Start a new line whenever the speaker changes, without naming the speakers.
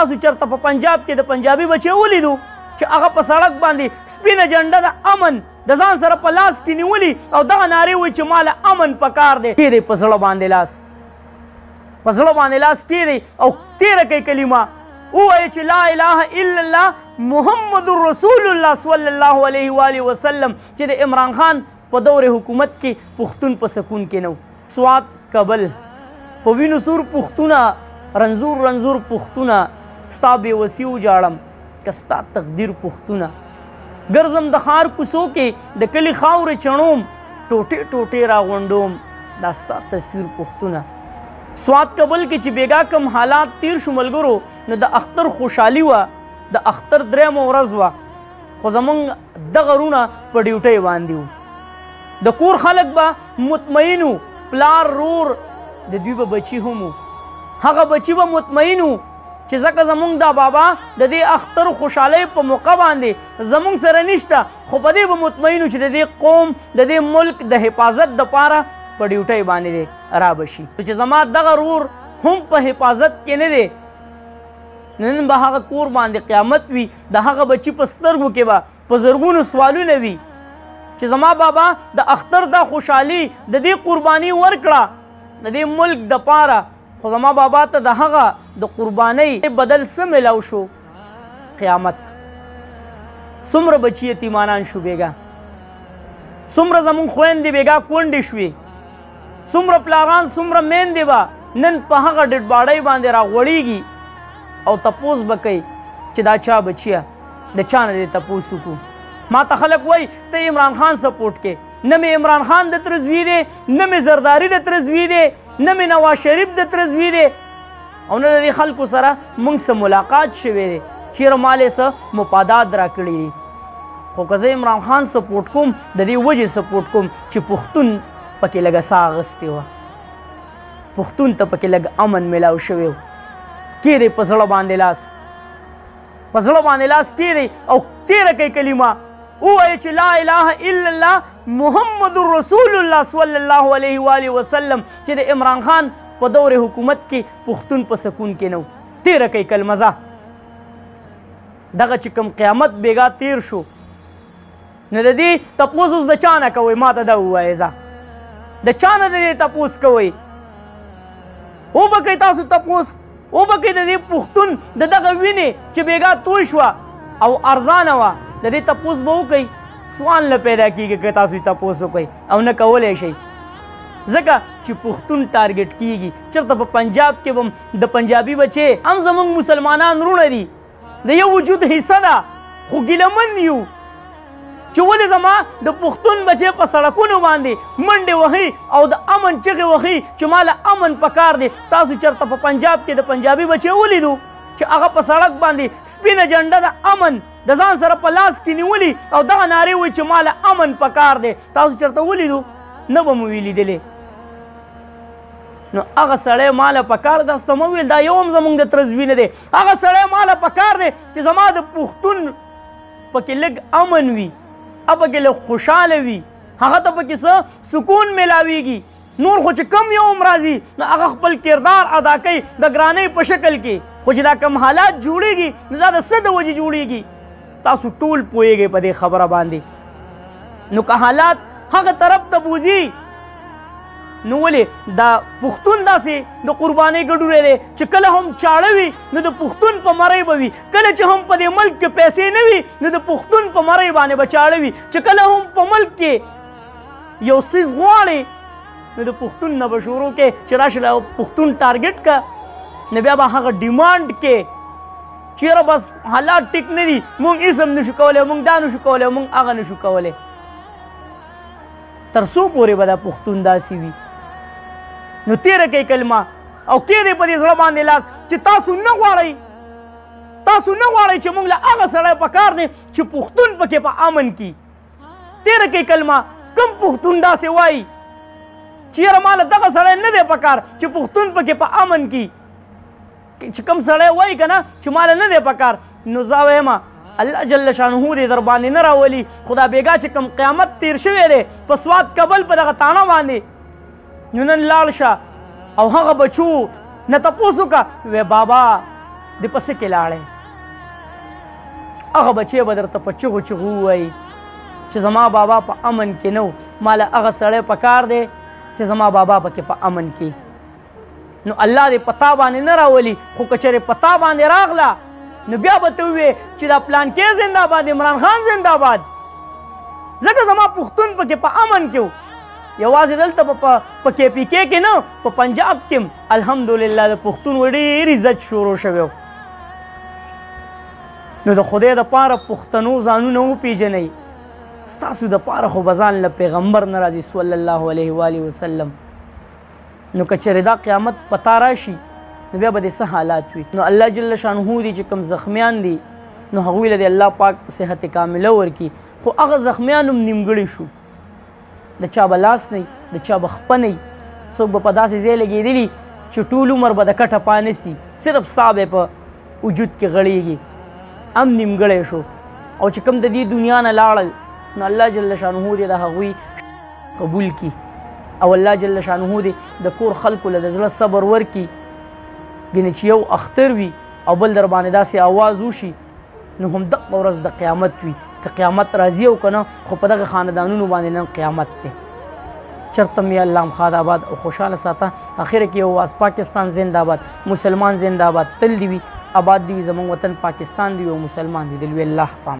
تاسو چرته په پنجاب کې د پنجابي بچی ولیدو چې هغه په سړک باندې سپینه جنډه د امن د ځان سره په لاس کې نیولي او دغه نارې وایي چې ماله امن پکار دی کېدی په زړه باندې لاس په زړه باندې لاس کېدی او تیره کوي کلمه ووایي چې لا اله الا الله محمد رسول الله صلی الله علیه و وسلم چې د عمران خان په دور حکومت کې پښتون په سکون کې نه سوات کابل په وینو سور پښتونه رنځور رنځور پښتونه ستا بېوسي وجاړم که ستا تقدیر پښتونه ګرځم د ښار کوڅو کې د کلي خاورې چڼوم ټوټې ټوټې راغونډوم دا ستا تصویر پښتونه سوات کابل کې چې بیګا کم حالات تیر شو ملګرو نو د اختر خوشحالي وه د اختر درېیمه ورځ وه خو زمونږ دغه رونه په ډیوټۍ باندې وو د کور خلک به مطمئن وو پلار رور د دوی به بچي هم وو هغه بچي به مطمئن وو چې ځکه زمونږ دا بابا د دې اختر خوشحالۍ په موقع باندې زمونږ سره نشته خو په دې به مطمئن وو چې د دې قوم د دې ملک د حفاظت دپاره په ډیوټۍ باندې دی را بشي چې زما دغه رور هم په حفاظت کې نه دی نن به هغه کور باندې قیامت وي د هغه بچي په سترګو کې به په زرګونو سوالونه وي چې زما بابا د اختر دا خوشحالي د دې قرباني ورکړه د دې ملک دپاره خو زما بابا ته د هغه د قربانۍ بدل څه میلاو شو قیامت څومره بچي یتیمانان شو بیګا څومره زمونږ خویندې بیګا کونډې شوې څومره پلاران څومره میندې به نن په هغه ډډباډۍ باندې راغوړېږي او تپوس به کوي چې دا چا بچیه د چا نه دې تپوس وکړو ما ته خلک وایي ته عمران خان سپورټ کې نه مې عمران خان د تره زوی دی نه مې زرداري د تره زوی دی نه مې نواز شریف د تره زوی دی او نه د دې خلکو سره موږ څه ملاقات شوی دی چیرې ما لې څه مفادات راکړي دي خو که زه عمران خان سپورټ کوم د دې وجې سپورټ کوم چې پښتون پکې لږه ساه اخیستې وه پښتون ته پکې لږ امن میلاو شوی و کېدی په زړه باندې لاس په زړه باندې لاس کېدی او تیره کوي کلمه ووایي چې لا اله الا الله محمد رسول الله صلی الله علیه و وسلم چې د عمران خان په دور حکومت کې پښتون په سکون کې نه و تیره کوي کلمه ځه دغه چې کوم قیامت بیګا تیر شو نو د دې تپوس اوس د چا نه کوئ ما ته دا ووایئ ځه د چا نه د دې تپوس کوئ وبکئ تاسو تپوس وبکئ د دې پښتون د دغه وینې چې بیګا توی شوه او ارزانه وه د دې تپوس به وکئ سوال نه پیدا کېږي که تاسو تپوس وکئ او نه کولی شئ ځکه چې پښتون ټارګټ کېږي چېرته په پنجاب کې به هم د پنجابي بچې هم زموږ مسلمانان رونه دي د یو وجود حصه ده خو ګیلهمند یو چې ولې زما د پښتون بچې په سړکونو باندې منډې وهي او د امن چغې وهي چې ما له امن پکار دی تاسو چېرته په پنجاب کې د پنجابي بچې ولیدو چې هغه په سړک باندې سپینه جنډه د امن د ځان سره په لاس کې نیولي او دغه نارې وایي چې ما له امن پکار دی تاسو چېرته ولیدو نه به مو وی لیدلې نو هغه سړی ما له پکار دی تاسو ته مه ویل دا یو هم زموږ د تره زوی نه دی هغه سړی ما له پکار دی چې زما د پښتون پکې لږ امن وي پکې لږ خوشحاله وي هغه ته پکې څه سکون میلاویږي نور خو چې کم یو هم راځي نو هغه خپل کردار ادا کوي د ګرانۍ په شکل کې خو چې دا کم حالات جوړیږي نو دا د څه د وجې جوړیږي تاسو ټول پوهیږئ په دې خبره باندې نو که حالات هغه طرف ته بوځي نو ولې دا پښتون داسې د قربانۍ ګډوری دی چې کله هم چاړه وي نو د پښتون په مرۍ به وي کله چې هم په دې ملک کې پیسې نه وي نو د پښتون په مرۍ باندې به چاړه وي چې کله هم په ملک کې یو څیز غواړي نو د پښتون نه به شروع کې چې راشه پښتون ټارګټ که نو بیا به هغه ډیمانډ کې چیرې بس حالات ټیک نه دي موږ هېڅ هم نشو کولی موږ دا نشو کولی موږ هغه نشو کولی تر څو پورې به دا پښتون داسې وي نو تیره کوي کلمه او کېدی په دې زړه باندې لاس چې تاسو نه غواړئ چې موږ له هغه سړی پکار دی چې پښتون پکې په امن کې تیره کوي کلمه کم پښتون داسې وایي چې یاره ما له دغه سړی نه دی پکار چې پښتون پکې په امن کې چې کم سړی وایي که نه چې ما له نه دی پکار نو زه وایم الله جل شانه دې در باندې نه راولي خو دا بیګا چې کم قیامت تیر شوی دی په سوات کابل په دغه تاڼه باندې نو نن لاړ شه او هغه بچو نه تپوس وکړه وی بابا د په څه کې لاړې هغه بچی به درته په چغو چغو ووایي چې زما بابا په امن کې نه و ماله هغه سړی په کار دی چې زما بابا پکې په امن کې نو الله دې په تا باندې نه راولي خو که چېرې په تا باندې راغله نو بیا به ته ووایې چې دا پلانکې زنده‌باد عمران خان زنده‌باد ځکه زما پښتون پکې په امن کې و یوازې دلته په کې پي کې کې نه په پنجاب کې هم الحمدلله د پښتون ډېر عزت شروع شوی نو د خدای دپاره پښتنو ځانونه وپېژنئ ستاسو دپاره خو به ځان له پیغمبر نه راځي صلی الله علیه و آله وسلم نو که چېرې دا قیامت په تا راشي نو بیا به دې څه حالات وي نو الله جل شانه دي چې کوم زخمیان دي نو هغوی له دې الله پاک صحت کامله ورکړي خو هغه زخمیان هم نیمګړي شو د چا به لاس نه د چا به خپه نه څوک به په داسې ځای لګېدلي چې ټول عمر به د کټه پا نه سي صرف ساه به په وجود کې غړېږي هم نیمګړی شو او چې کوم د دې دنیا نه لاړل نو الله جل شانه دې د هغوی قبول کړي او الله جل شانه دې د کور خلکو له د زړه صبر ورکړي ګنې چې یو اختر وي او بل در باندې داسې آواز وشي نو هم دغه ورځ د قیامت وي که قیامت راځي او که نه خو په دغه خاندانونو باندې نن قیامت دی چرته مې الله مخاد آباد او خوشحاله ساته اخره کې یو واس پاکستان زنده‌باد مسلمان زنده‌باد تل دی وي آباد دی وي زموږ وطن پاکستان دی او مسلمان دی د لوی الله پام